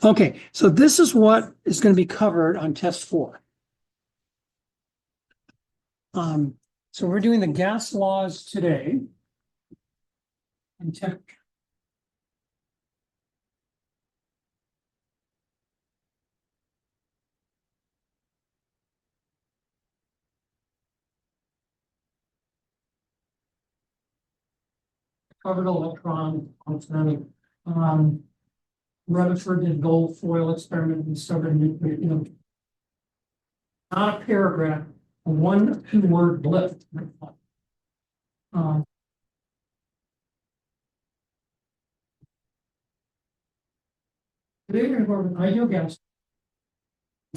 Okay, so this is what is going to be covered on test 4. So we're doing the gas laws today. And temperature. Covered electron, alternative. Rutherford did gold foil experiment and discovered nuclear, not a paragraph, a 1-2 word blip. Today we're going to go over ideal gas.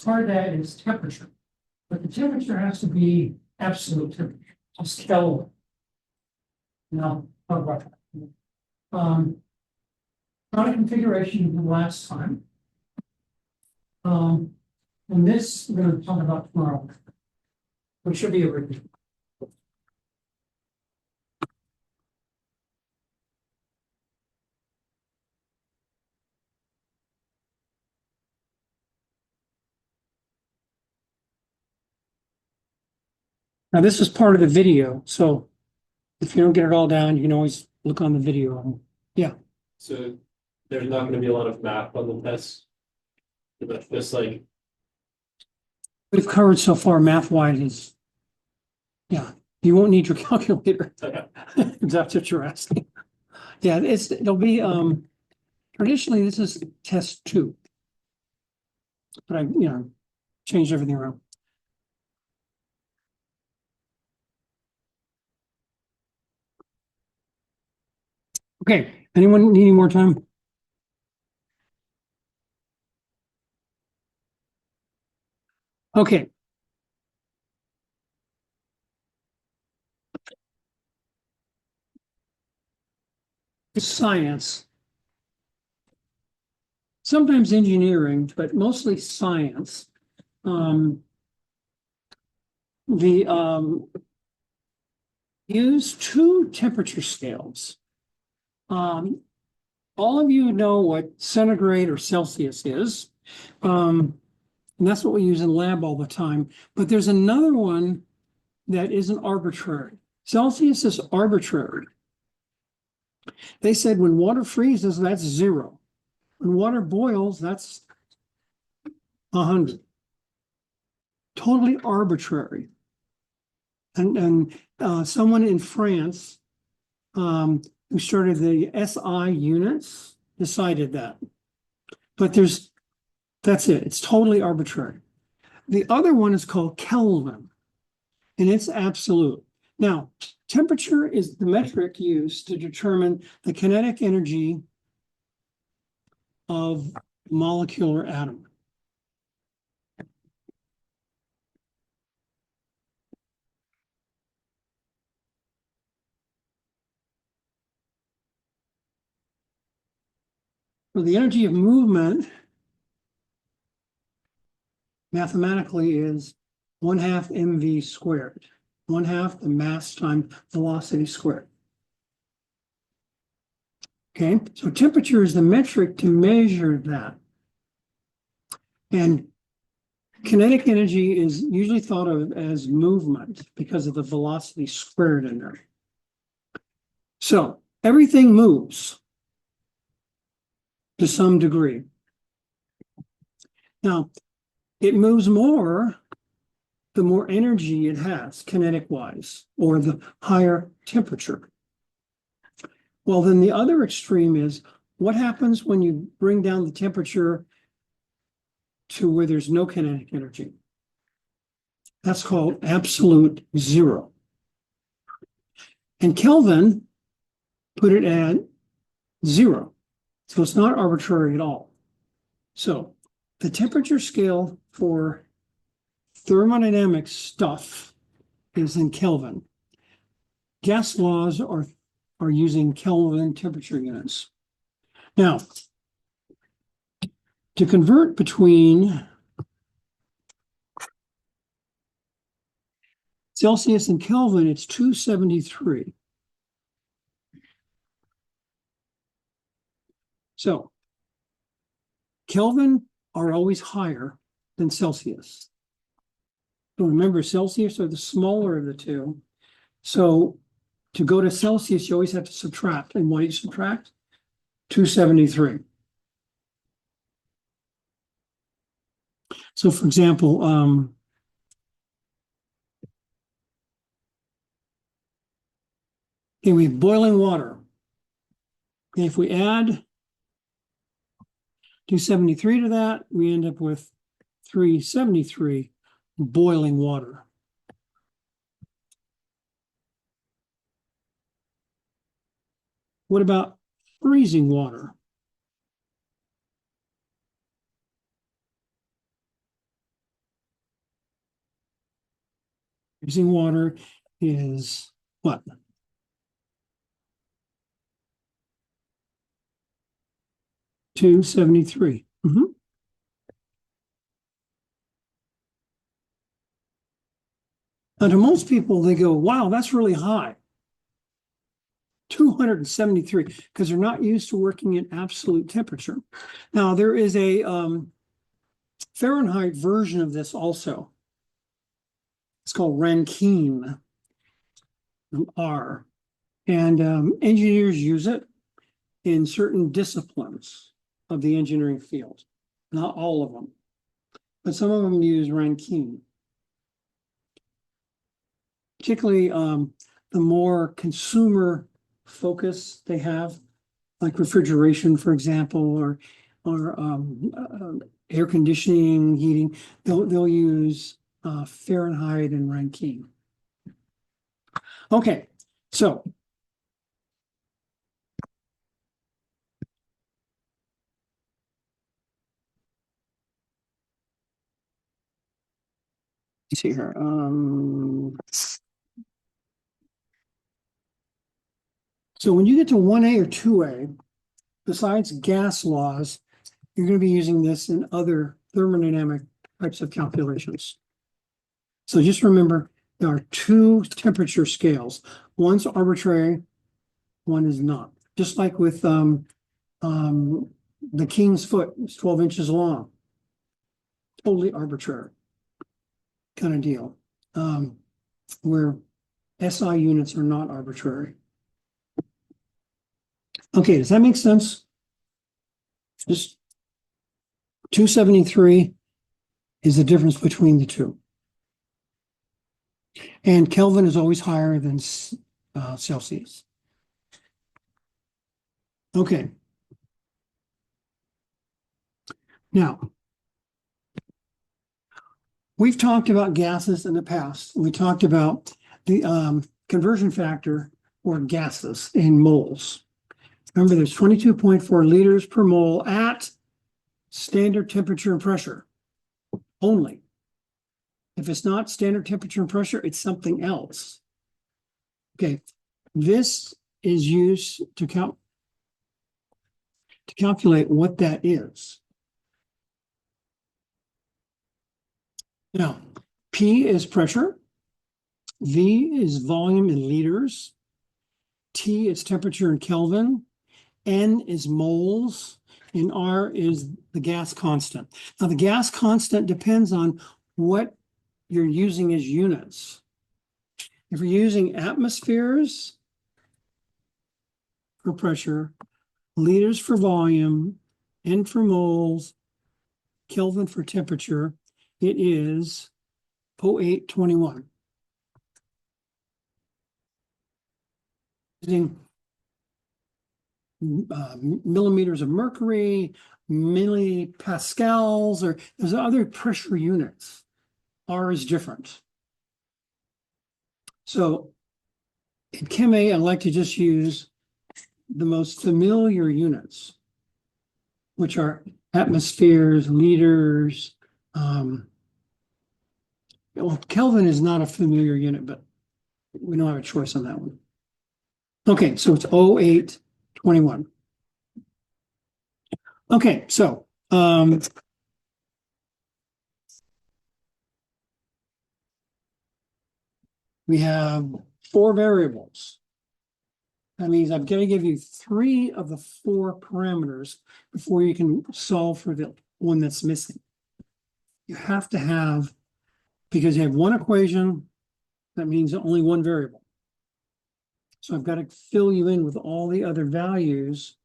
Part of that is temperature, but the temperature has to be absolute temperature, just Kelvin. Now, talk about that. Not a configuration from last time. And this we're going to talk about tomorrow, which should be a review. Now, this is part of the video, so if you don't get it all down, you can always look on the video. So there's not gonna be a lot of math on the test. But just like, We've covered so far math-wise is, yeah, you won't need your calculator. okay, If that's what you're asking. Yeah, it'll be, traditionally, this is test 2. But I, changed everything around. Okay, anyone needing more time? Okay. Science. Sometimes engineering, but mostly science. Use 2 temperature scales. All of you know what centigrade or Celsius is. And that's what we use in lab all the time. But there's another one that isn't arbitrary. Celsius is arbitrary. They said when water freezes, that's 0. When water boils, that's 100. Totally arbitrary. And someone in France who started the SI units decided that. But that's it. It's totally arbitrary. The other one is called Kelvin, and it's absolute. Now, temperature is the metric used to determine the kinetic energy of molecular atom. So the energy of movement mathematically is 1/2 mv squared, 1/2 the mass times velocity squared. Okay, so temperature is the metric to measure that. And kinetic energy is usually thought of as movement because of the velocity squared in there. So everything moves to some degree. Now, it moves more the more energy it has kinetic wise, or the higher temperature. Well, then the other extreme is what happens when you bring down the temperature to where there's no kinetic energy? That's called absolute 0. And Kelvin put it at 0. So it's not arbitrary at all. So the temperature scale for thermodynamic stuff is in Kelvin. Gas laws are using Kelvin temperature units. Now, to convert between Celsius and Kelvin, it's 273. So Kelvin are always higher than Celsius. So remember, Celsius are the smaller of the two. So to go to Celsius, you always have to subtract. And what do you subtract? 273. So for example, okay, we have boiling water. Okay, if we add 273 to that, we end up with 373 boiling water. What about freezing water? Freezing water is what? 273. And to most people, they go, wow, that's really high. 273, because they're not used to working at absolute temperature. Now, there is a Fahrenheit version of this also. It's called Rankine, R. And engineers use it in certain disciplines of the engineering field. Not all of them, but some of them use Rankine. Particularly the more consumer focus they have, like refrigeration, for example, or air conditioning, heating, they'll use Fahrenheit and Rankine. Okay, so let's see here. So when you get to 1A or 2A, besides gas laws, you're going to be using this in other thermodynamic types of calculations. So just remember, there are two temperature scales. One's arbitrary, one is not. Just like with the king's foot, it's 12 inches long. Totally arbitrary kind of deal. Where SI units are not arbitrary. Okay, does that make sense? Just 273 is the difference between the two. And Kelvin is always higher than Celsius. Okay. Now, we've talked about gases in the past. We talked about the conversion factor for gases in moles. Remember, there's 22.4 liters per mole at standard temperature and pressure only. If it's not standard temperature and pressure, it's something else. Okay, this is used to calculate what that is. Now, P is pressure, V is volume in liters, T is temperature in Kelvin, N is moles, and R is the gas constant. Now, the gas constant depends on what you're using as units. If you're using atmospheres for pressure, liters for volume, N for moles, Kelvin for temperature, it is 0821. Using millimeters of mercury, millipascals, or there's other pressure units. R is different. So in Chem A, I like to just use the most familiar units, which are atmospheres, liters. Well, Kelvin is not a familiar unit, but we don't have a choice on that one. Okay, so it's 0821. Okay, so we have four variables. That means I've got to give you 3 of the 4 parameters before you can solve for the one that's missing. You have to have, because you have one equation, that means only one variable. So I've got to fill you in with all the other values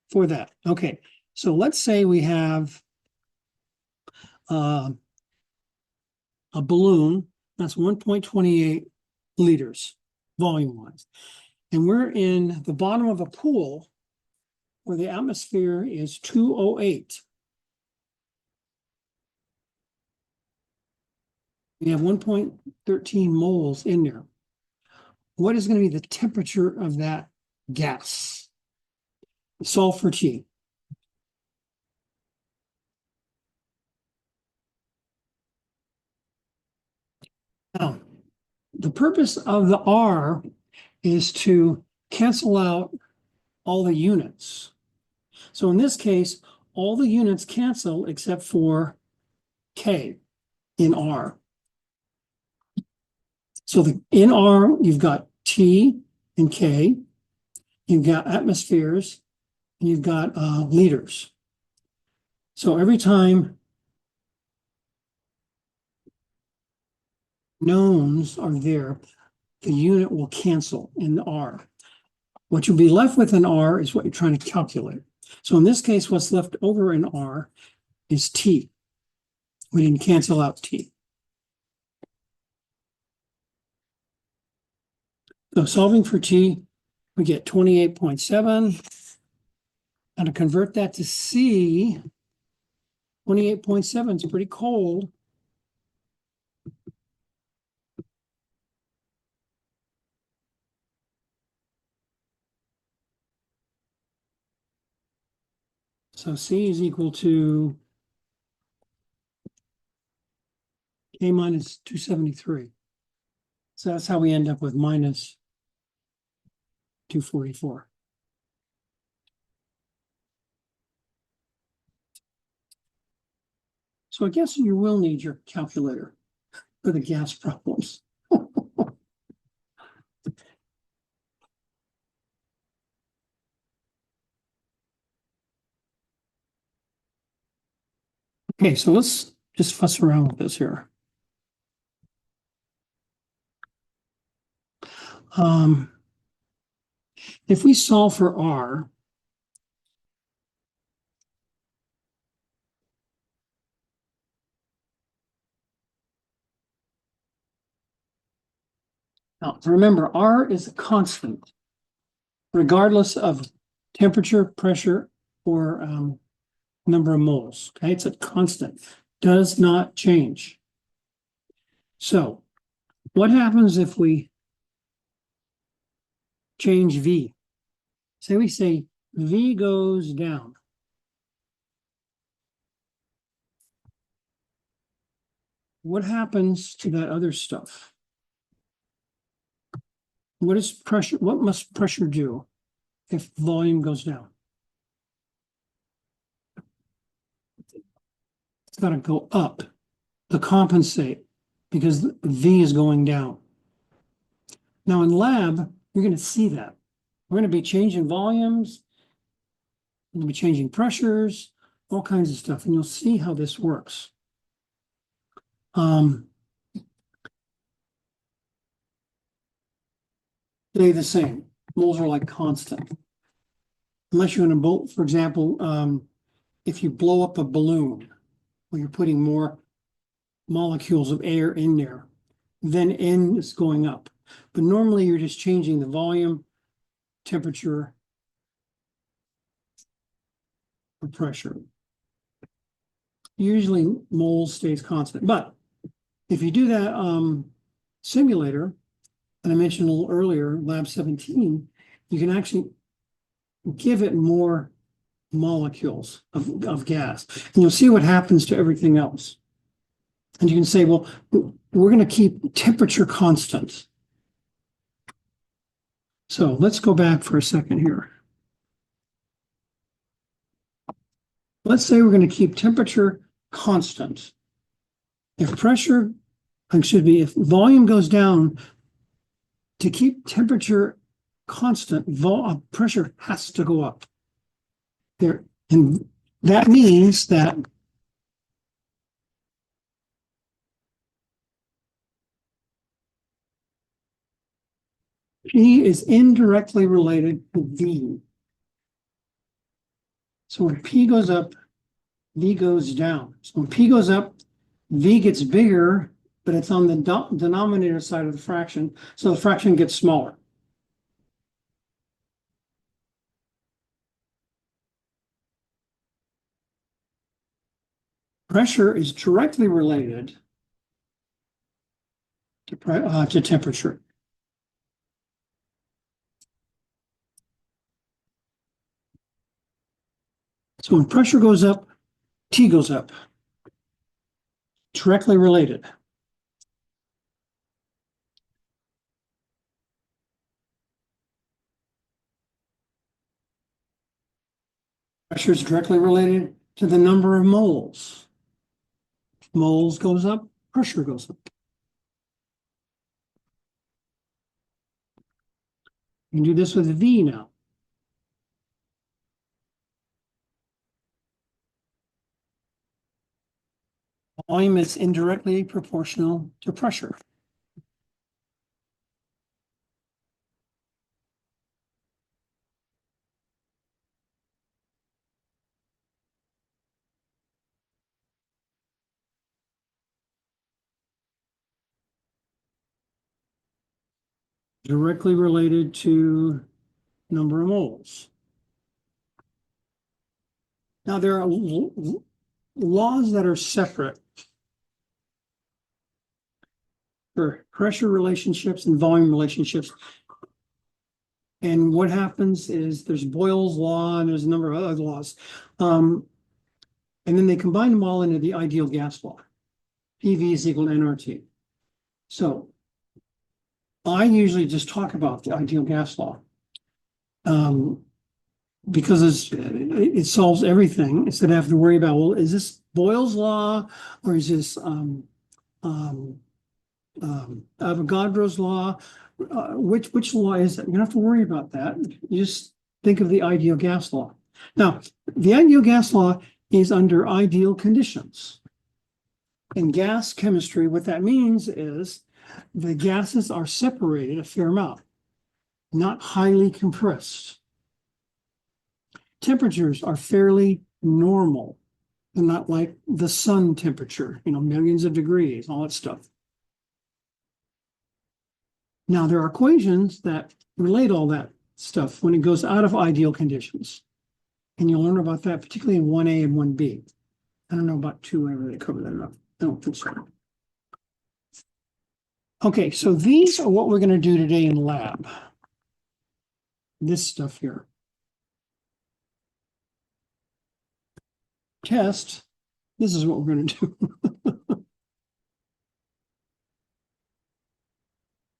for that. Okay, so let's say we have a balloon that's 1.28 liters volume-wise. And we're in the bottom of a pool where the atmosphere is 208. We have 1.13 moles in there. What is going to be the temperature of that gas? Solve for T. Now, the purpose of the R is to cancel out all the units. So in this case, all the units cancel except for K in R. So in R, you've got T and K, you've got atmospheres, and you've got liters. So every time knowns are there, the unit will cancel in the R. What you'll be left with in R is what you're trying to calculate. So in this case, what's left over in R is T. We didn't cancel out T. So solving for T, we get 28.7. And to convert that to C, 28.7 is pretty cold. So C is equal to K minus 273. So that's how we end up with minus 244. So I guess you will need your calculator for the gas problems. Okay, so let's just fuss around with this here. If we solve for R, now remember R is a constant, regardless of temperature, pressure, or number of moles. Okay, it's a constant, does not change. So what happens if we change V? Say we say V goes down. What happens to that other stuff? What is pressure? What must pressure do if volume goes down? It's got to go up to compensate because V is going down. Now in lab, you're going to see that. We're going to be changing volumes, we're going to be changing pressures, all kinds of stuff, and you'll see how this works. Stay the same. Moles are like constant. Unless you're in a boat, for example, if you blow up a balloon where you're putting more molecules of air in there, then N is going up. But normally you're just changing the volume, temperature, or pressure. Usually moles stays constant. But if you do that simulator, and I mentioned a little earlier, Lab 17, you can actually give it more molecules of gas. And you'll see what happens to everything else. And you can say, well, we're going to keep temperature constant. So let's go back for a second here. Let's say we're going to keep temperature constant. If if volume goes down, to keep temperature constant, pressure has to go up. There, and that means that P is indirectly related to V. So when P goes up, V goes down. So when P goes up, V gets bigger, but it's on the denominator side of the fraction, so the fraction gets smaller. Pressure is directly related to temperature. So when pressure goes up, T goes up. Directly related. Pressure is directly related to the number of moles. Moles goes up, pressure goes up. You can do this with V now. Volume is indirectly proportional to pressure. Directly related to number of moles. Now there are laws that are separate for pressure relationships and volume relationships. And what happens is there's Boyle's law and there's a number of other laws. And then they combine them all into the ideal gas law. PV is equal to nRT. So I usually just talk about the ideal gas law. Because it solves everything instead of having to worry about, well, is this Boyle's law or is this Avogadro's law? Which law is it? You don't have to worry about that. You just think of the ideal gas law. Now, the ideal gas law is under ideal conditions. In gas chemistry, what that means is the gases are separated a fair amount, not highly compressed. Temperatures are fairly normal and not like the sun temperature, millions of degrees, all that stuff. Now, there are equations that relate all that stuff when it goes out of ideal conditions. And you'll learn about that, particularly in 1A and 1B. I don't know about 2A, whether they cover that enough. I don't think so. Okay, so these are what we're going to do today in lab. This stuff here. Test. This is what we're going to do.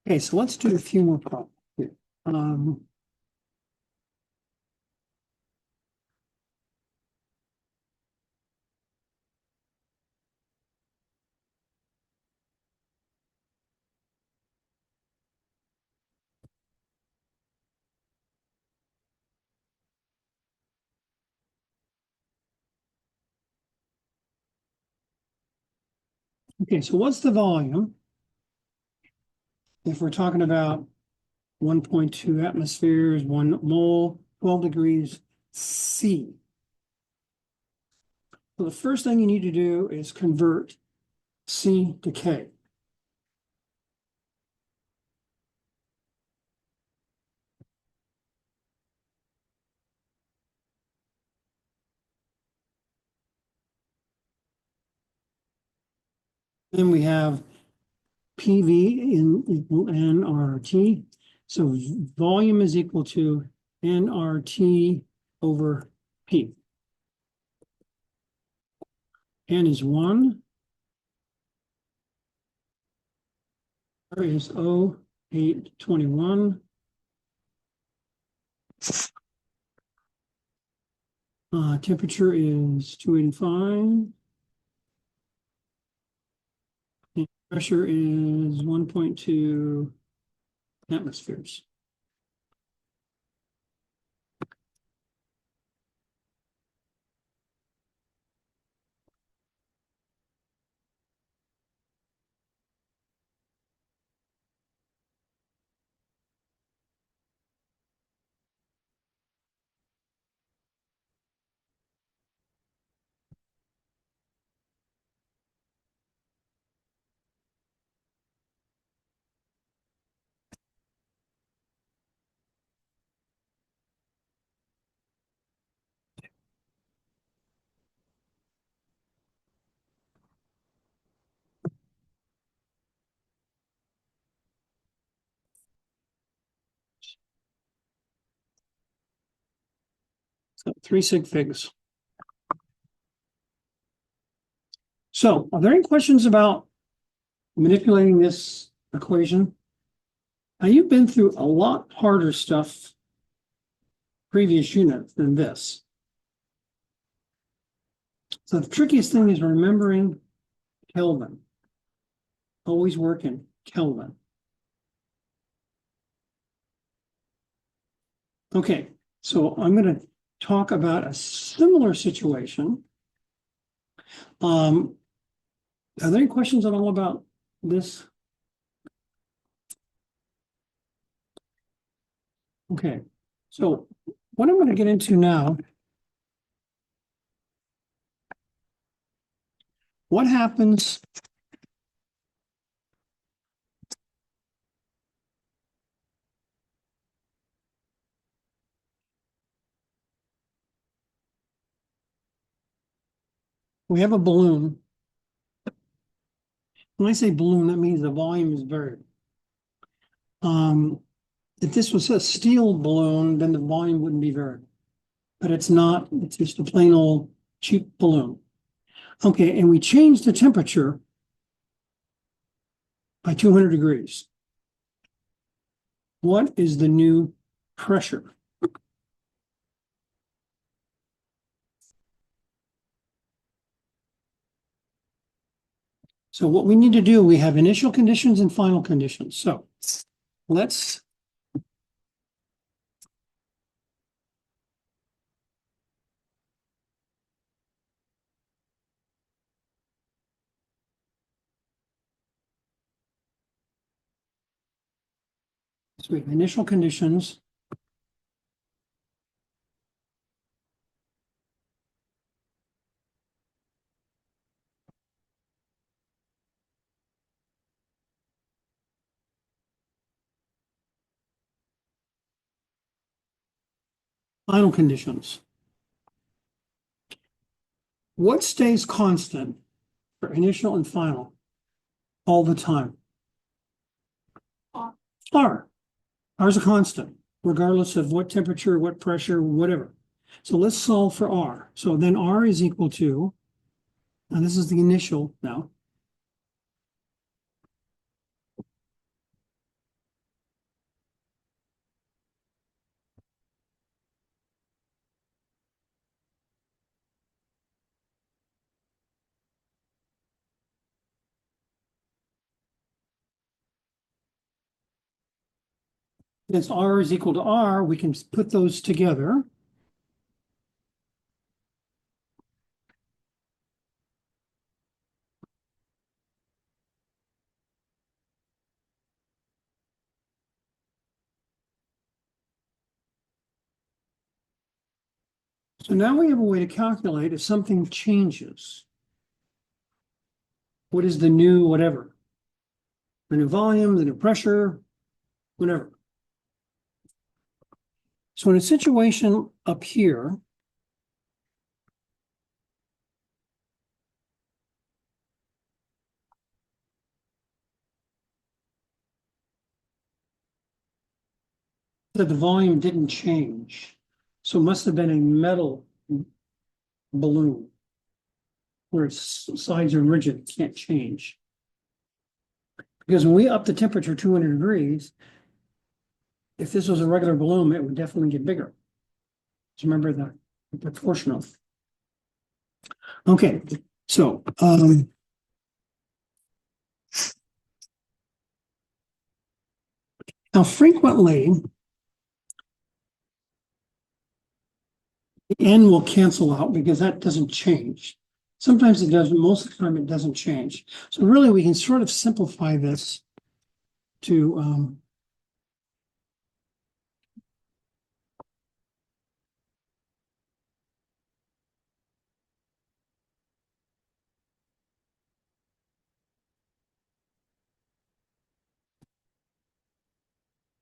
Okay, so let's do a few more problems. Okay, so what's the volume? If we're talking about 1.2 atmospheres, 1 mole, 12 degrees C. So the first thing you need to do is convert C to K. Then we have PV in equal nRT. So volume is equal to nRT over P. N is 1. R is 0821. Temperature is 285. And pressure is 1.2 atmospheres. So 3 sig figs. So are there any questions about manipulating this equation? Now you've been through a lot harder stuff previous unit than this. So the trickiest thing is remembering Kelvin. Always work in Kelvin. Okay, so I'm going to talk about a similar situation. Are there any questions at all about this? Okay, so what I'm going to get into now, what happens we have a balloon. When I say balloon, that means the volume is variable. If this was a steel balloon, then the volume wouldn't be variable. But it's not, it's just a plain old cheap balloon. Okay, and we change the temperature by 200 degrees. What is the new pressure? So what we need to do, we have initial conditions and final conditions. So let's so we have initial conditions. Final conditions. What stays constant for initial and final all the time? R. R is a constant, regardless of what temperature, what pressure, whatever. So let's solve for R. So then R is equal to, and this is the initial now. Since R is equal to R, we can put those together. So now we have a way to calculate if something changes. What is the new whatever? The new volume, the new pressure, whatever. So in a situation up here, that the volume didn't change. So it must have been a metal balloon where its sides are rigid, can't change. Because when we up the temperature 200 degrees, if this was a regular balloon, it would definitely get bigger. So remember the proportional. Okay, so now frequently the N will cancel out because that doesn't change. Sometimes it does, but most of the time it doesn't change. So really we can sort of simplify this to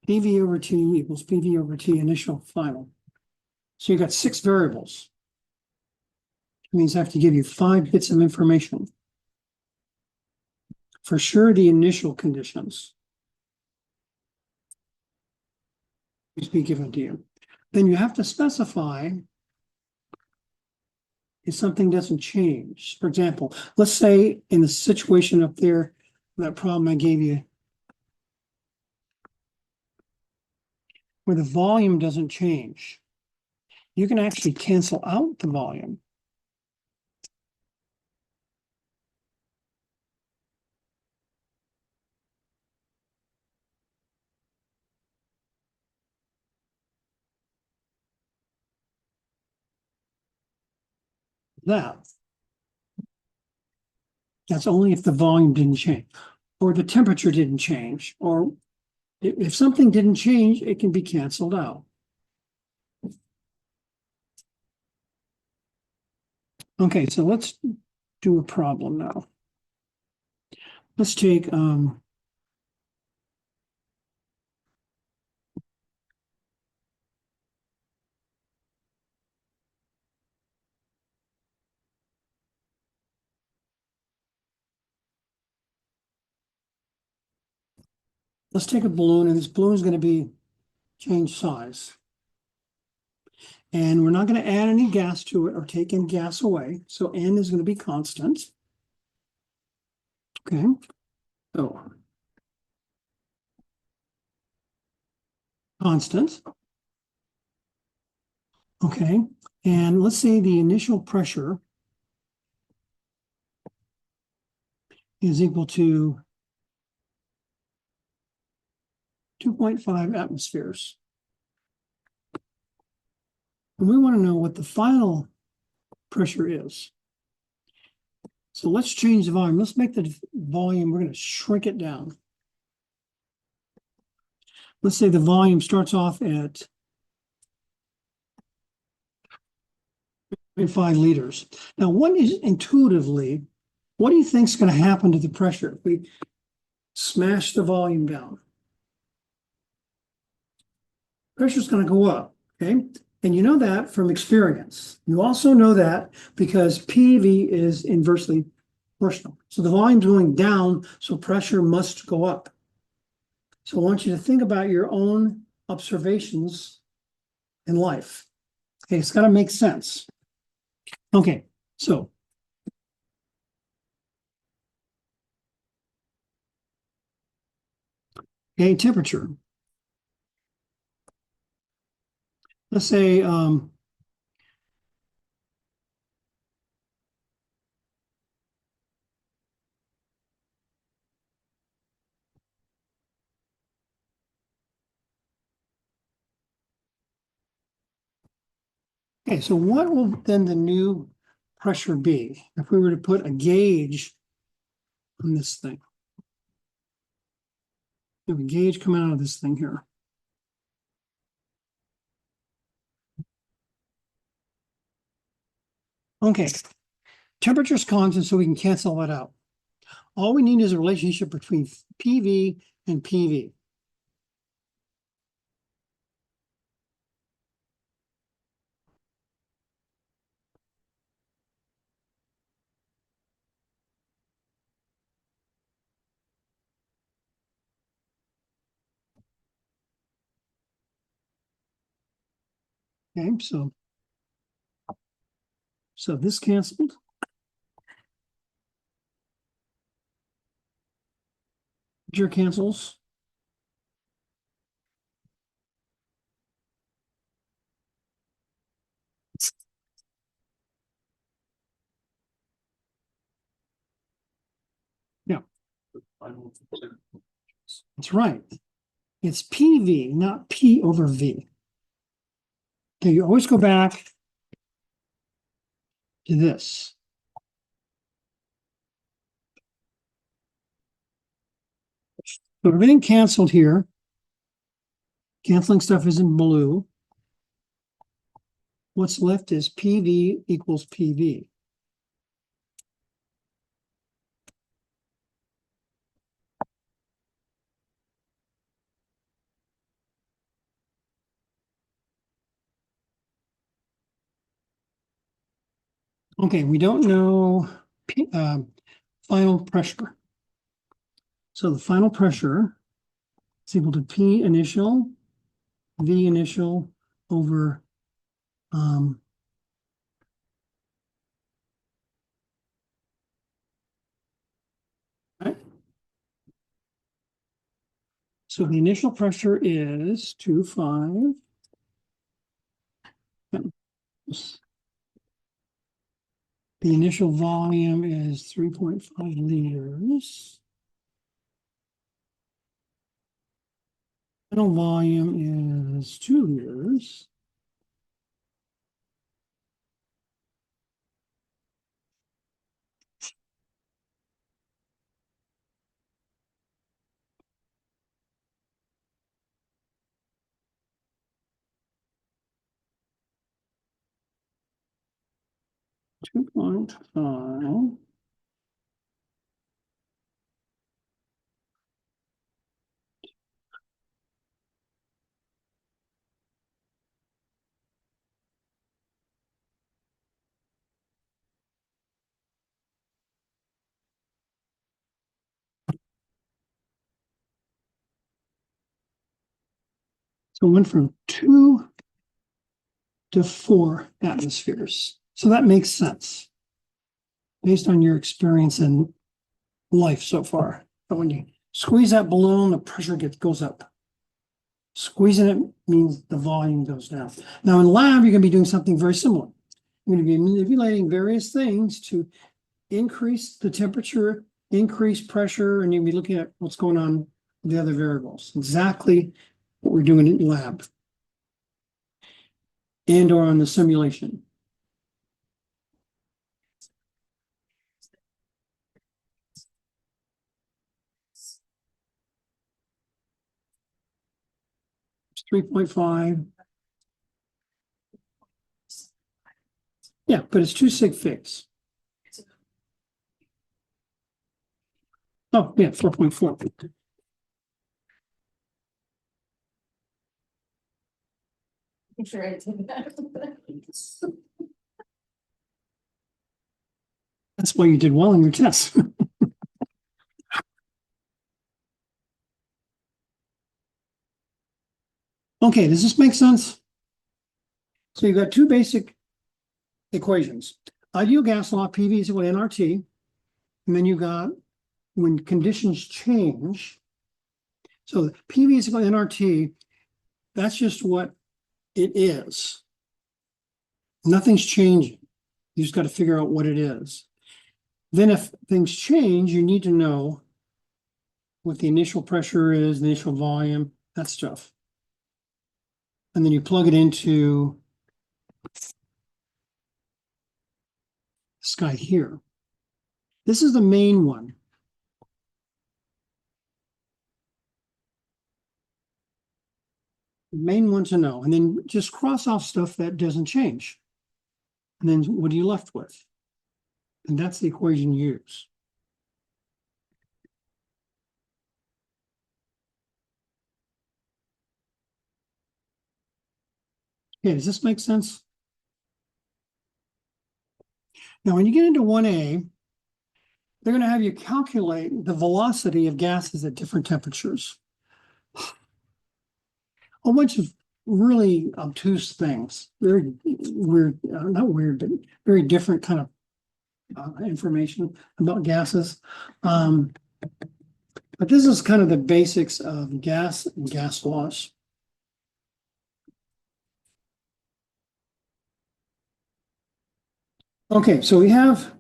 PV over T equals PV over T initial final. So you got 6 variables. It means I have to give you 5 bits of information. For sure, the initial conditions must be given to you. Then you have to specify if something doesn't change. For example, let's say in the situation up there, that problem I gave you, where the volume doesn't change, you can actually cancel out the volume. That's only if the volume didn't change, or the temperature didn't change, or if something didn't change, it can be canceled out. Okay, so let's do a problem now. Let's take let's take a balloon, and this balloon is going to be change size. And we're not going to add any gas to it or take any gas away. So N is going to be constant. Okay. So constant. Okay. And let's say the initial pressure is equal to 2.5 atmospheres. And we want to know what the final pressure is. So let's change the volume. Let's make the volume, we're going to shrink it down. Let's say the volume starts off at 5 liters. Now, what is intuitively, what do you think is going to happen to the pressure if we smash the volume down? Pressure is going to go up, okay? And you know that from experience. You also know that because PV is inversely proportional. So the volume's going down, so pressure must go up. So I want you to think about your own observations in life. Okay, it's got to make sense. Okay, so okay, temperature. Let's say okay, so what will then the new pressure be if we were to put a gauge on this thing? We have a gauge coming out of this thing here. Okay, temperature is constant, so we can cancel that out. All we need is a relationship between PV and PV. Okay, so this canceled. Temperature cancels. Yeah, that's right. It's PV, not P over V. Okay, you always go back to this. So everything canceled here. Canceling stuff is in blue. What's left is PV equals PV. Okay, we don't know final pressure. So the final pressure is equal to P initial, V initial over So the initial pressure is 2.5. The initial volume is 3.5 liters. Final volume is 2 liters. Two point five. So it went from 2 to 4 atmospheres. So that makes sense based on your experience in life so far. But when you squeeze that balloon, the pressure goes up. Squeezing it means the volume goes down. Now in lab, you're going to be doing something very similar. You're going to be manipulating various things to increase the temperature, increase pressure, and you'll be looking at what's going on with the other variables. Exactly what we're doing in lab and or on the simulation. It's 3.5. Yeah, but it's 2 sig figs. Oh, yeah, 4.4. I'm sure I did that. That's why you did well in your test. Okay, does this make sense? So you've got two basic equations. Ideal gas law, PV is equal to nRT. And then you got when conditions change. So PV is equal to nRT. That's just what it is. Nothing's changing. You just got to figure out what it is. Then if things change, you need to know what the initial pressure is, the initial volume, that stuff. And then you plug it into this guy here. This is the main one. The main one to know. And then just cross off stuff that doesn't change. And then what are you left with? And that's the equation you use. Okay, does this make sense? Now, when you get into 1A, they're going to have you calculate the velocity of gases at different temperatures. A bunch of really obtuse things, very weird, not weird, but very different kind of information about gases. But this is kind of the basics of gas and gas laws. Okay, so we have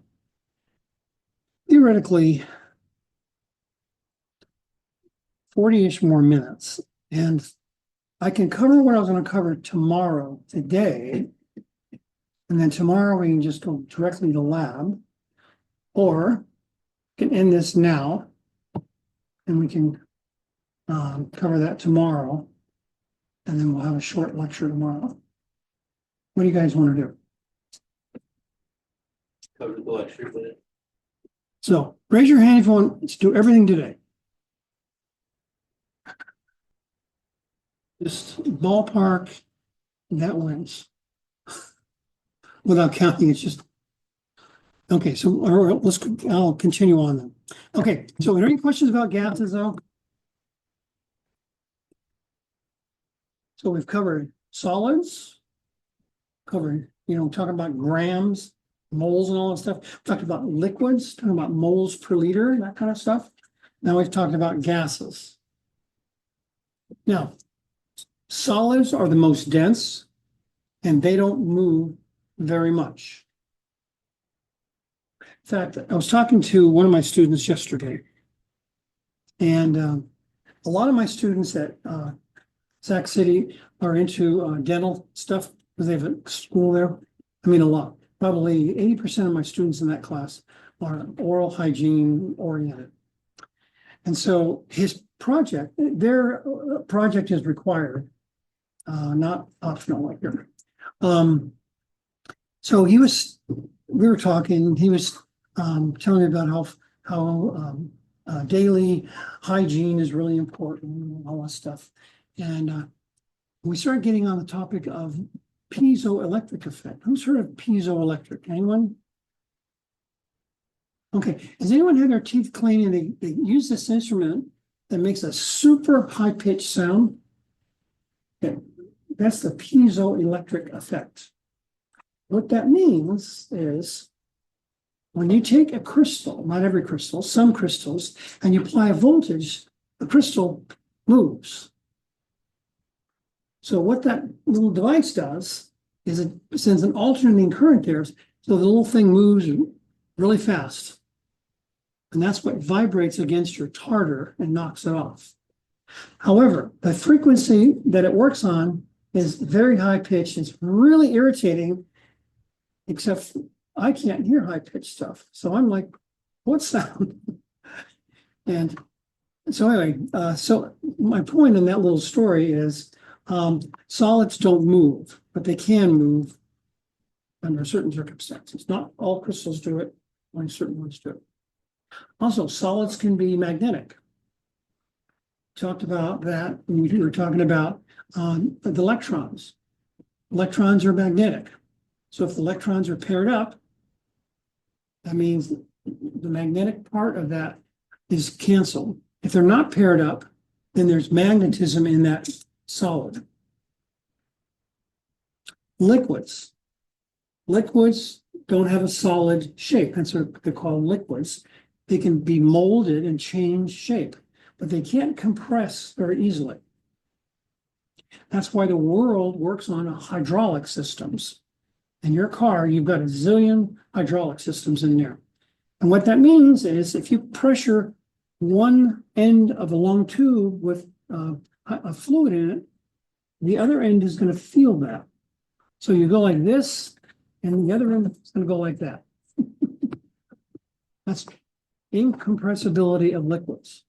theoretically 40-ish more minutes, and I can cover what I was going to cover tomorrow, today, and then tomorrow we can just go directly to lab, or can end this now, and we can cover that tomorrow, and then we'll have a short lecture tomorrow. What do you guys want to do? Cover the lecture, but So raise your hand if you want to do everything today. Just ballpark, that wins. Without counting, it's just. Okay, so I'll continue on then. Okay, so are there any questions about gases though? So we've covered solids, covered, talking about grams, moles and all that stuff. We talked about liquids, talking about moles per liter, that kind of stuff. Now we've talked about gases. Now, solids are the most dense and they don't move very much. In fact, I was talking to one of my students yesterday. And a lot of my students at Sac City are into dental stuff because they have a school there. I mean, a lot. Probably 80% of my students in that class are oral hygiene oriented. And so his project, their project is required, not optional like yours. So we were talking, he was telling me about how daily hygiene is really important and all that stuff. And we started getting on the topic of piezoelectric effect. Who's heard of piezoelectric? Anyone? Okay, has anyone had their teeth cleaned and they use this instrument that makes a super high-pitched sound? Okay, that's the piezoelectric effect. What that means is when you take a crystal, not every crystal, some crystals, and you apply a voltage, the crystal moves. So what that little device does is it sends an alternating current there, so the little thing moves really fast. And that's what vibrates against your tartar and knocks it off. However, the frequency that it works on is very high pitched. It's really irritating, except I can't hear high pitched stuff. So I'm like, what sound? And so anyway, so my point in that little story is solids don't move, but they can move under certain circumstances. Not all crystals do it, only certain ones do it. Also, solids can be magnetic. Talked about that when we were talking about the electrons. Electrons are magnetic. So if the electrons are paired up, that means the magnetic part of that is canceled. If they're not paired up, then there's magnetism in that solid. Liquids. Liquids don't have a solid shape. That's what they're called, liquids. They can be molded and change shape, but they can't compress very easily. That's why the world works on hydraulic systems. In your car, you've got a zillion hydraulic systems in there. And what that means is if you pressure one end of a long tube with a fluid in it, the other end is going to feel that. So you go like this, and the other end is going to go like that. That's incompressibility of liquids.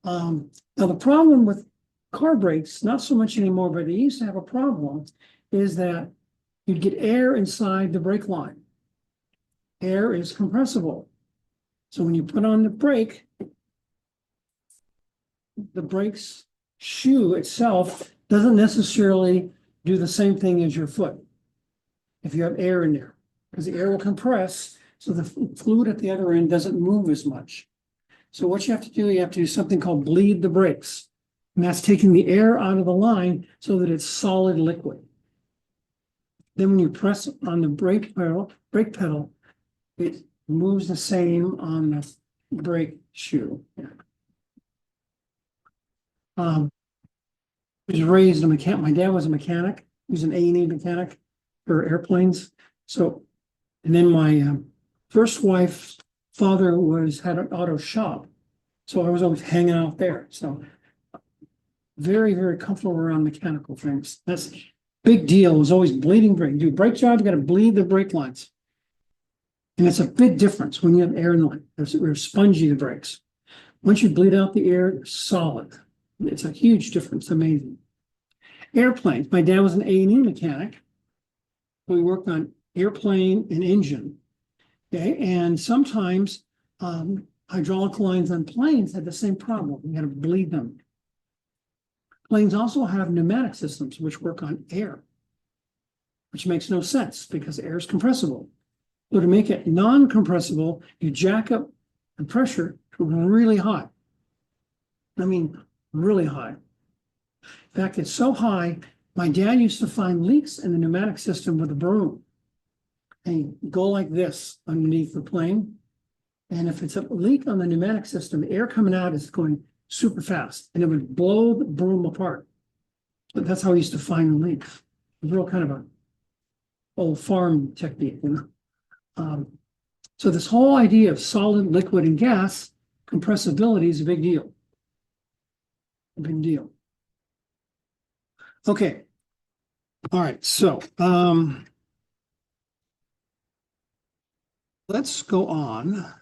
Now, the problem with car brakes, not so much anymore, but they used to have a problem, is that you'd get air inside the brake line. Air is compressible. So when you put on the brake, the brake's shoe itself doesn't necessarily do the same thing as your foot if you have air in there, because the air will compress, so the fluid at the other end doesn't move as much. So what you have to do something called bleed the brakes. And that's taking the air out of the line so that it's solid liquid. Then when you press on the brake pedal, it moves the same on the brake shoe. I was raised a mechanic. My dad was a mechanic. He was an A&E mechanic for airplanes. So, and then my first wife's father had an auto shop. So I was always hanging out there. So very, very comfortable around mechanical things. That's big deal. It was always bleeding brake. Do a brake job, you got to bleed the brake lines. And it's a big difference when you have air in the line. They're spongy, the brakes. Once you bleed out the air, they're solid. It's a huge difference. Amazing. Airplanes. My dad was an A&E mechanic. We worked on airplane and engine. Okay, and sometimes hydraulic lines on planes had the same problem. You had to bleed them. Planes also have pneumatic systems which work on air, which makes no sense because air is compressible. So to make it non-compressible, you jack up the pressure to really high. I mean, really high. In fact, it's so high, my dad used to find leaks in the pneumatic system with a broom. And you go like this underneath the plane. And if it's a leak on the pneumatic system, the air coming out is going super fast, and it would blow the broom apart. But that's how he used to find the leaf. Real kind of a old farm technique, you know. So this whole idea of solid, liquid, and gas compressibility is a big deal. A big deal. Okay. All right, so let's go on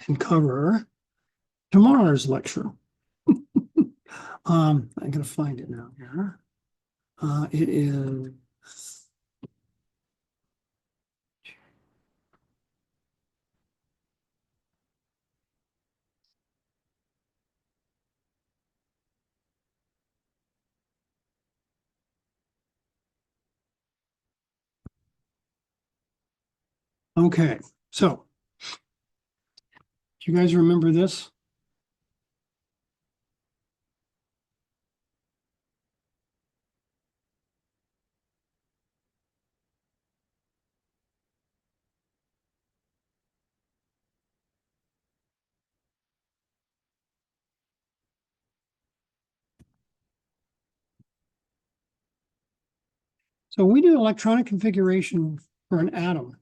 and cover tomorrow's lecture. I'm gonna find it now here. It is okay, so do you guys remember this? So we do electronic configuration for an atom.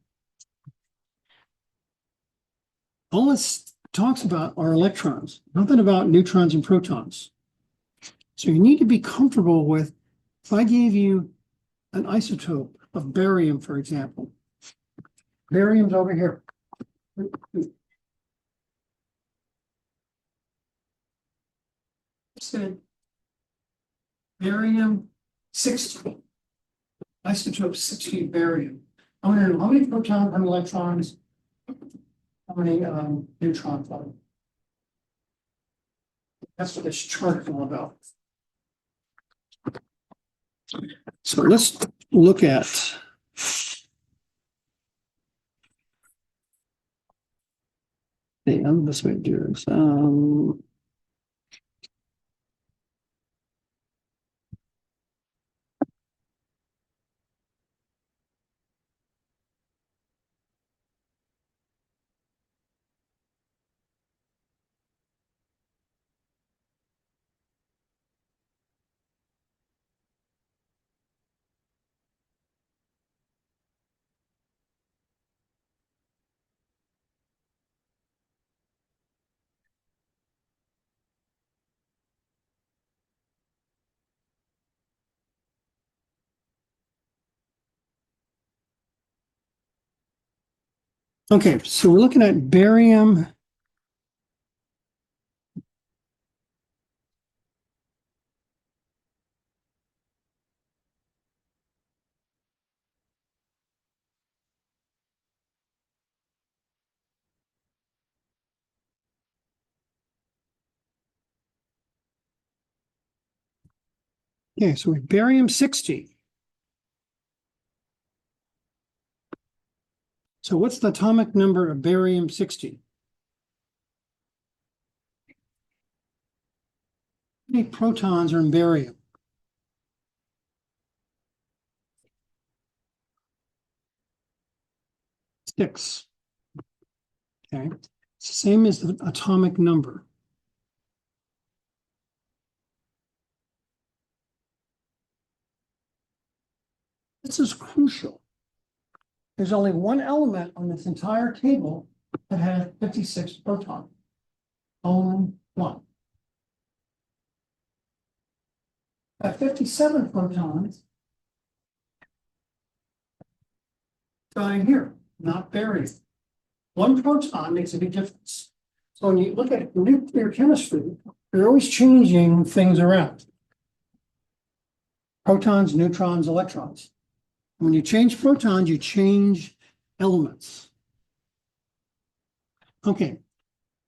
All this talks about are electrons, nothing about neutrons and protons. So you need to be comfortable with, if I gave you an isotope of barium, for example, barium's over here. Said barium 60, isotope 60 barium. I want to know how many protons, how many electrons, how many neutrons are there? That's what this chart is all about. So let's look at the best way to do this. Okay, so we're looking at barium. Okay, so we barium 60. So what's the atomic number of barium 60? How many protons are in barium? 6. Okay, it's the same as the atomic number. This is crucial. There's only one element on this entire table that has 56 protons. Only one. At 57 protons, dying here, not barium. One proton makes a big difference. So when you look at nuclear chemistry, they're always changing things around. Protons, neutrons, electrons. When you change protons, you change elements. Okay,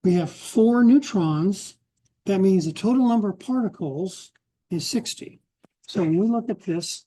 we have 4 neutrons. That means the total number of particles is 60. So when we look at this,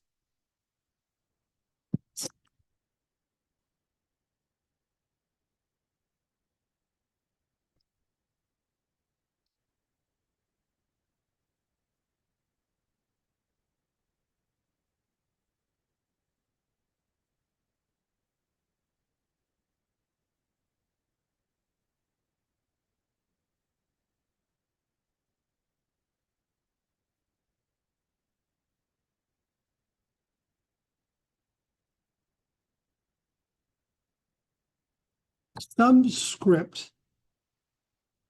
Subscript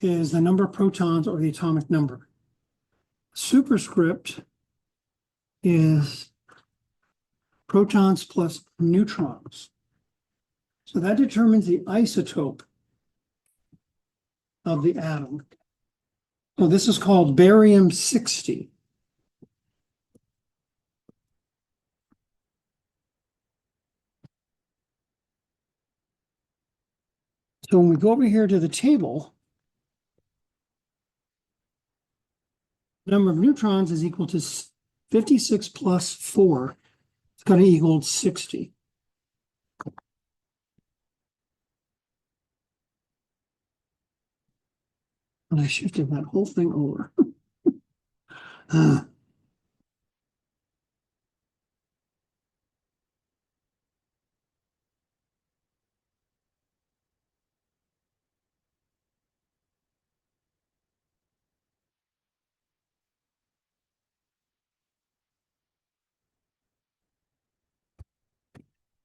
is the number of protons or the atomic number. Superscript is protons plus neutrons. So that determines the isotope of the atom. So this is called barium-60. So when we go over here to the table, number of neutrons is equal to 56 plus 4. It's going to equal 60. And I shifted that whole thing over.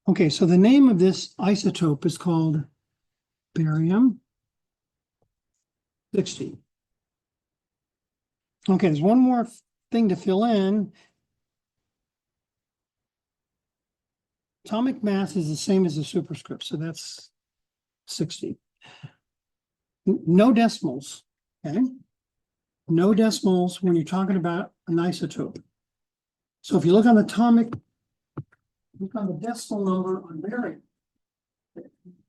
Okay, so the name of this isotope is called barium-60. Okay, there's one more thing to fill in. Atomic mass is the same as the superscript, so that's 60. No decimals, okay? No decimals when you're talking about an isotope. So if you look on the decimal number on barium,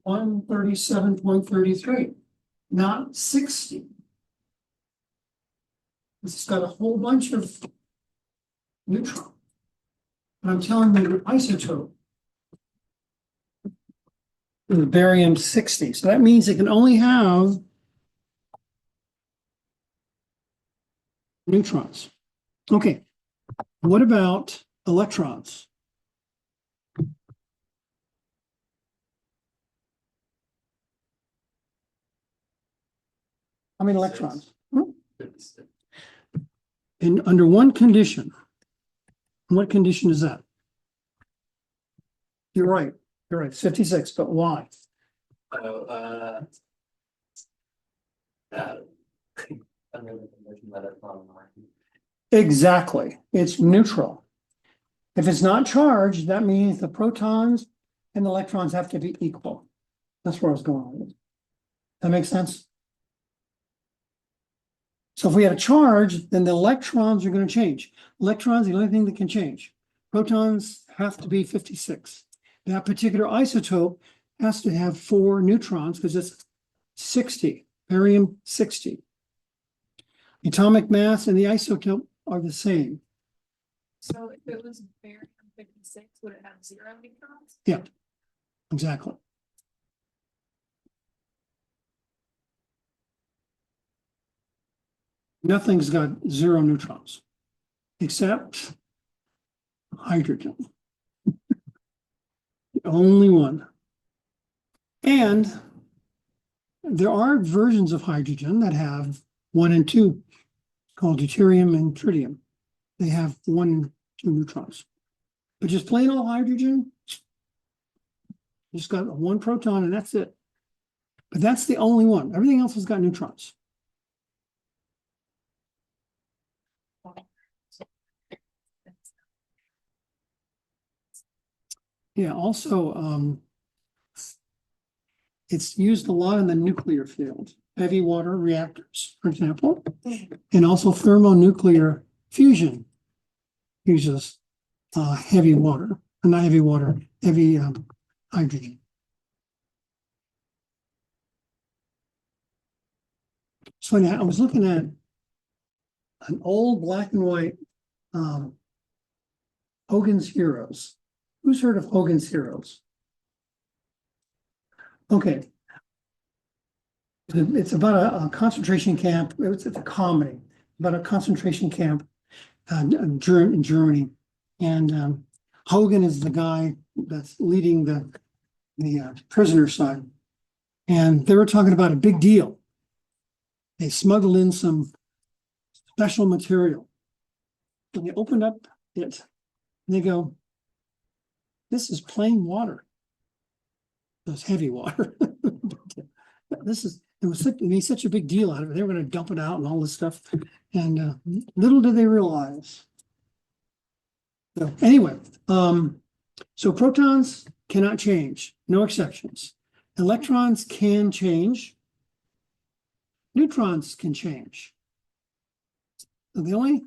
137.33, not 60. It's got a whole bunch of neutrons. But I'm telling you, the isotope is barium-60. So that means it can only have neutrons. Okay, what about electrons? How many electrons? 56. And under one condition. What condition is that? You're right, 56, but why? Oh, under the condition that it's not marking. Exactly, it's neutral. If it's not charged, that means the protons and the electrons have to be equal. That's where I was going with it. That makes sense? So if we had a charge, then the electrons are going to change. Electrons, the only thing that can change. Protons have to be 56. That particular isotope has to have 4 neutrons because it's 60, barium-60. Atomic mass and the isotope are the same. So if it was barium 56, would it have 0 neutrons? Yeah, exactly. Nothing's got 0 neutrons, except hydrogen. The only one. And there are versions of hydrogen that have 1 and 2, called deuterium and tritium. They have 1 and 2 neutrons. But just plain old hydrogen, just got 1 proton and that's it. But that's the only one. Everything else has got neutrons. Yeah, also, it's used a lot in the nuclear field, heavy water reactors, for example, and also thermonuclear fusion uses heavy water, not heavy water, heavy hydrogen. So now I was looking at an old black and white Hogan's Heroes. Who's heard of Hogan's Heroes? Okay. It's about a concentration camp. It's a comedy about a concentration camp in Germany. And Hogan is the guy that's leading the prisoner side. And they were talking about a big deal. They smuggled in some special material. And they opened up it and they go, "This is plain water." It's heavy water. they made such a big deal out of it. They were gonna dump it out and all this stuff. And little did they realize. So anyway, so protons cannot change, no exceptions. Electrons can change. Neutrons can change. So the only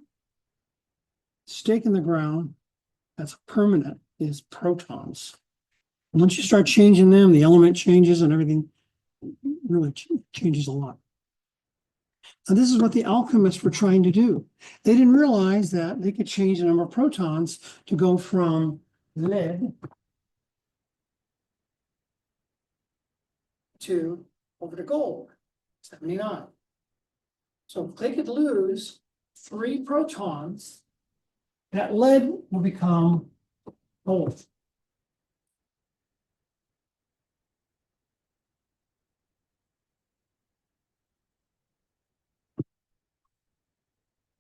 stake in the ground that's permanent is protons. Once you start changing them, the element changes and everything really changes a lot. And this is what the alchemists were trying to do. They didn't realize that they could change the number of protons to go from lead to over to gold, 79. So if they could lose 3 protons, that lead will become gold.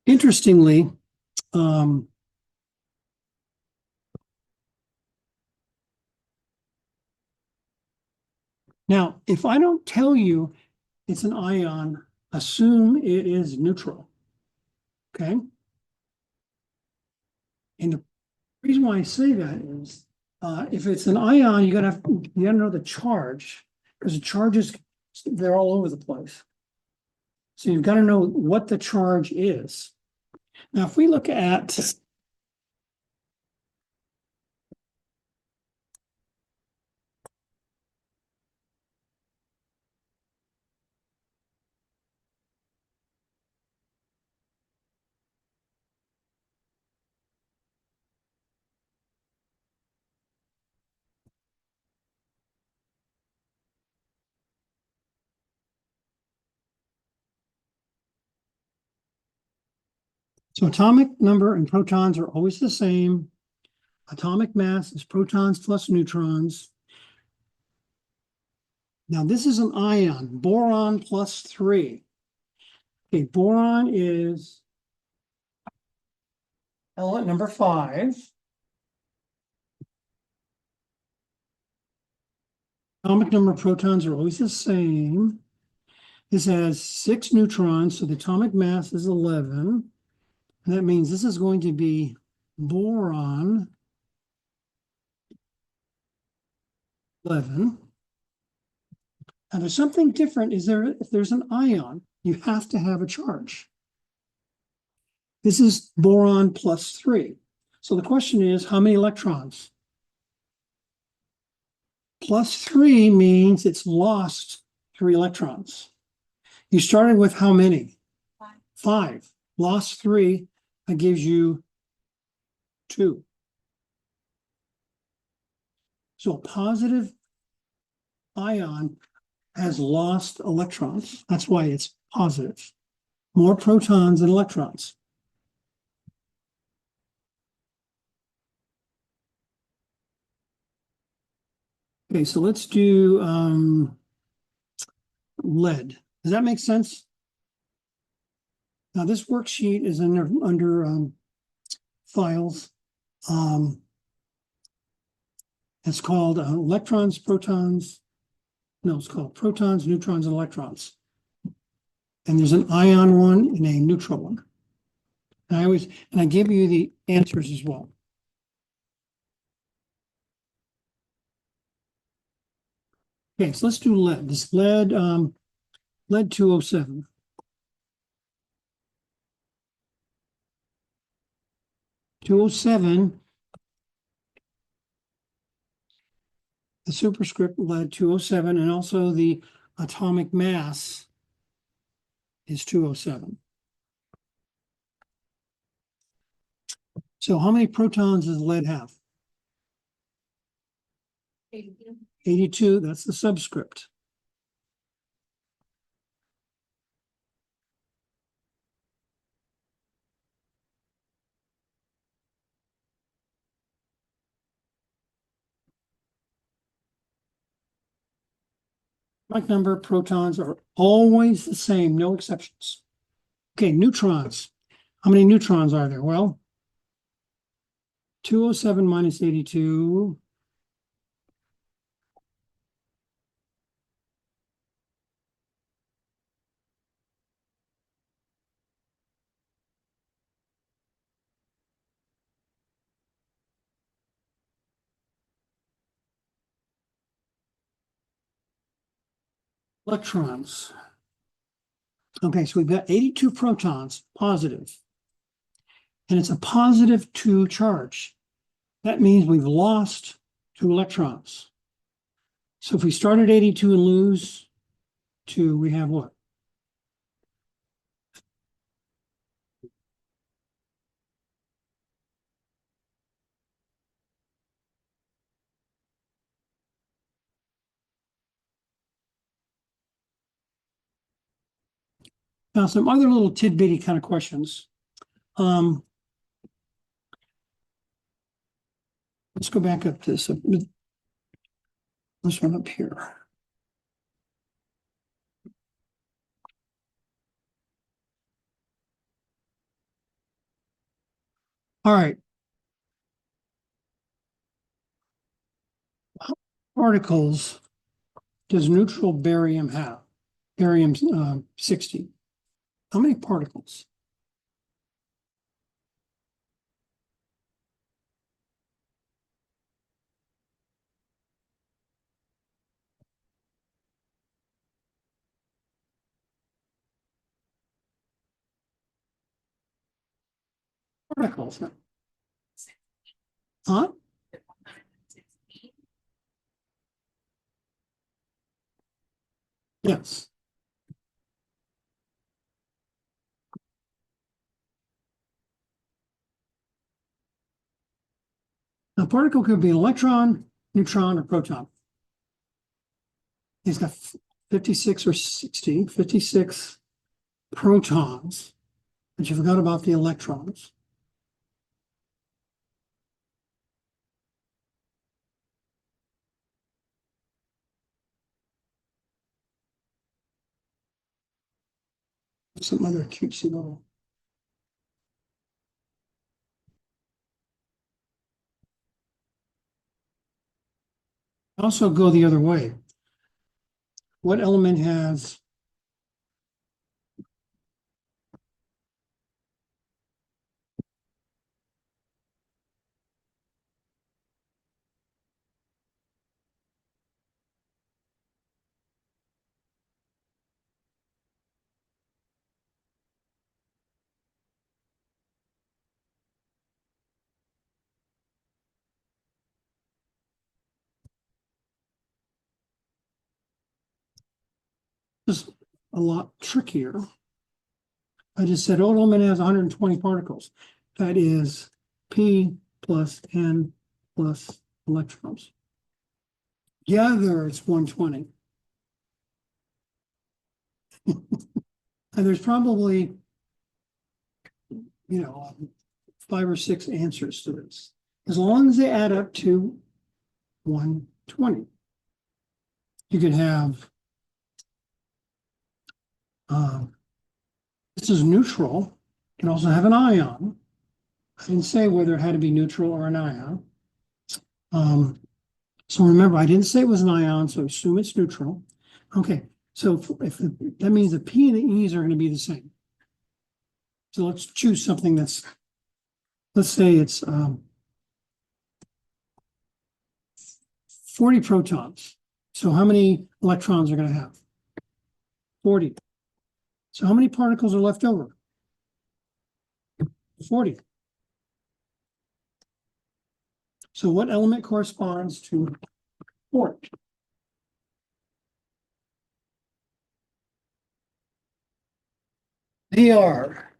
Interestingly, now, if I don't tell you it's an ion, assume it is neutral. Okay? And the reason why I say that is, if it's an ion, you gotta know the charge, because the charges, they're all over the place. So you've got to know what the charge is. Now, if we look at so atomic number and protons are always the same. Atomic mass is protons plus neutrons. Now, this is an ion, boron plus 3. Okay, boron is element number 5. Atomic number of protons are always the same. This has 6 neutrons, so the atomic mass is 11. And that means this is going to be boron 11. Now there's something different. If there's an ion, you have to have a charge. This is boron plus 3. So the question is, how many electrons? Plus 3 means it's lost 3 electrons. You started with how many? 5. Lost 3, that gives you 2. So a positive ion has lost electrons. That's why it's positive. More protons than electrons. Okay, so let's do lead. Does that make sense? Now this worksheet is under files. It's called electrons, protons. No, it's called protons, neutrons, and electrons. And there's an ion one and a neutral one. And I give you the answers as well. Okay, so let's do lead. This lead 207. The superscript lead 207, and also the atomic mass is 207. So how many protons does lead have? 82, that's the subscript. Atomic number of protons are always the same, no exceptions. Okay, neutrons. How many neutrons are there? Well, 207 minus 82. Electrons. Okay, so we've got 82 protons, positive. And it's a positive 2 charge. That means we've lost 2 electrons. So if we start at 82 and lose 2, we have what? Now, some other little tidbitty kind of questions. Let's go back up to this one up here. All right. How many particles does neutral barium have? Barium 60. How many particles? Particles. Huh? Yes. A particle could be an electron, neutron, or proton. He's got 56 or 60, 56 protons, but you forgot about the electrons. Some other cutesy little. Also go the other way. What element has is a lot trickier. I just said what element has 120 particles. That is P plus N plus electrons. Together it's 120. And there's probably, 5 or 6 answers to this. As long as they add up to 120. You could have, this is neutral. You can also have an ion. I didn't say whether it had to be neutral or an ion. So remember, I didn't say it was an ion, so assume it's neutral. Okay, so if that means the P and the E's are going to be the same. So let's choose something that's, let's say it's 40 protons. So how many electrons are going to have? 40. So how many particles are left over? 40. So what element corresponds to 40? They are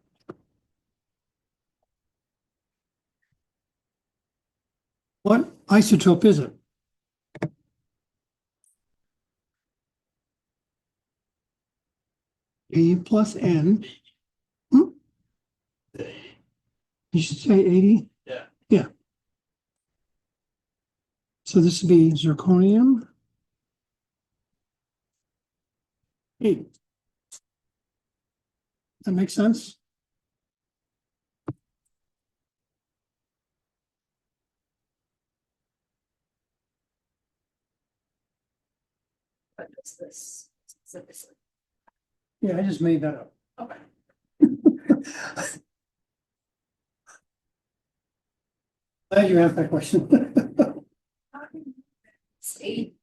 what isotope is it? P plus N. You should say 80. Yeah. Yeah. So this would be zirconium 8. That makes sense? But it's this specifically. Yeah, I just made that up. Okay. Glad you asked that question. State.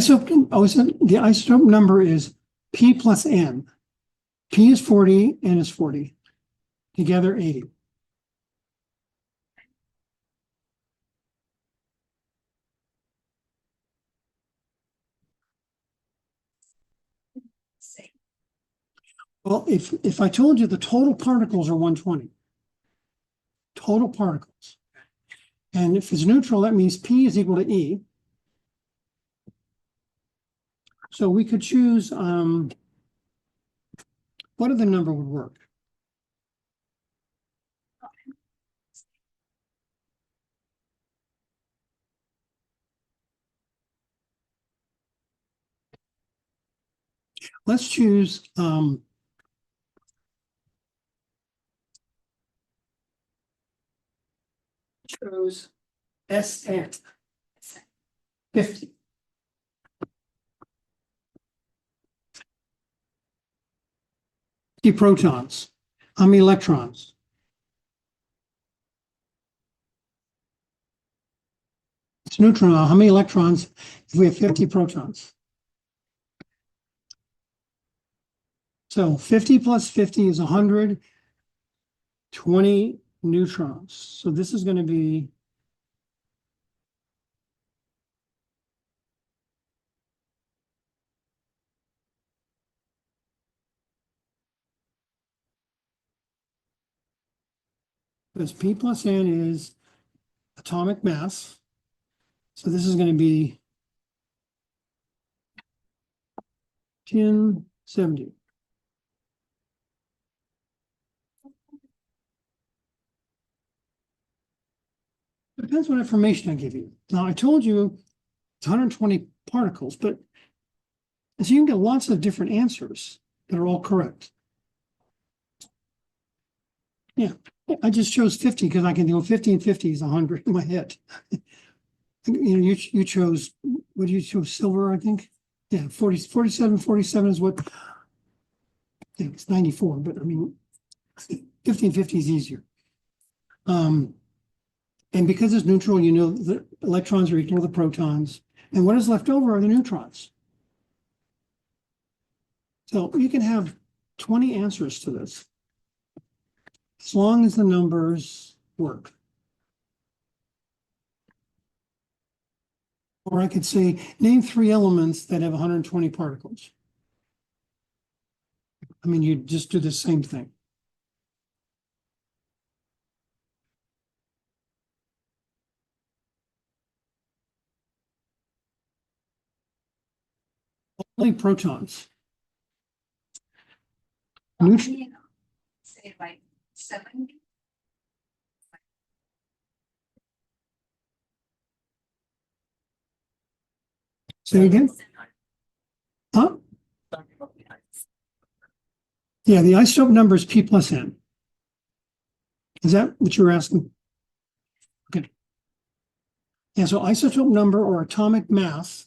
the isotope number is P plus N. P is 40, N is 40. Together 80. Same. Well, if I told you the total particles are 120. Total particles. And if it's neutral, that means P is equal to E. So we could choose, what other number would work? Let's choose, chose SN 50. Protons. How many electrons? It's neutron. How many electrons if we have 50 protons? So 50 plus 50 is 100. 20 neutrons. So this is going to be because P plus N is atomic mass. So this is going to be 1070. Depends what information I give you. Now I told you it's 120 particles, but so you can get lots of different answers that are all correct. Yeah, I just chose 50 because I can do 50 and 50 is 100 in my head. You know, you chose, what did you choose? Silver, I think. Yeah, 47 is what, I think it's 94, but I mean, 50 and 50 is easier. And because it's neutral, you know, the electrons are equal to the protons. And what is left over are the neutrons. So you can have 20 answers to this, as long as the numbers work. Or I could say, name 3 elements that have 120 particles. I mean, you just do the same thing. Only protons. Neutron. Say like 70. Say again? Huh? Yeah, the isotope number is P plus N. Is that what you're asking? Okay. Yeah, so isotope number or atomic mass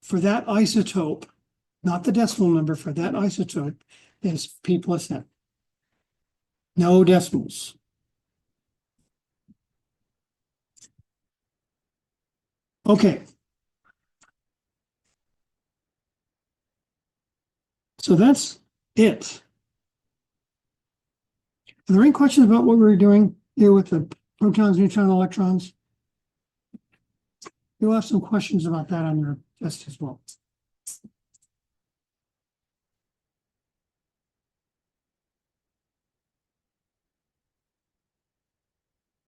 for that isotope, not the decimal number, for that isotope is P plus N. No decimals. Okay. So that's it. Are there any questions about what we were doing here with the protons, neutrons, electrons? You'll have some questions about that on your test as well.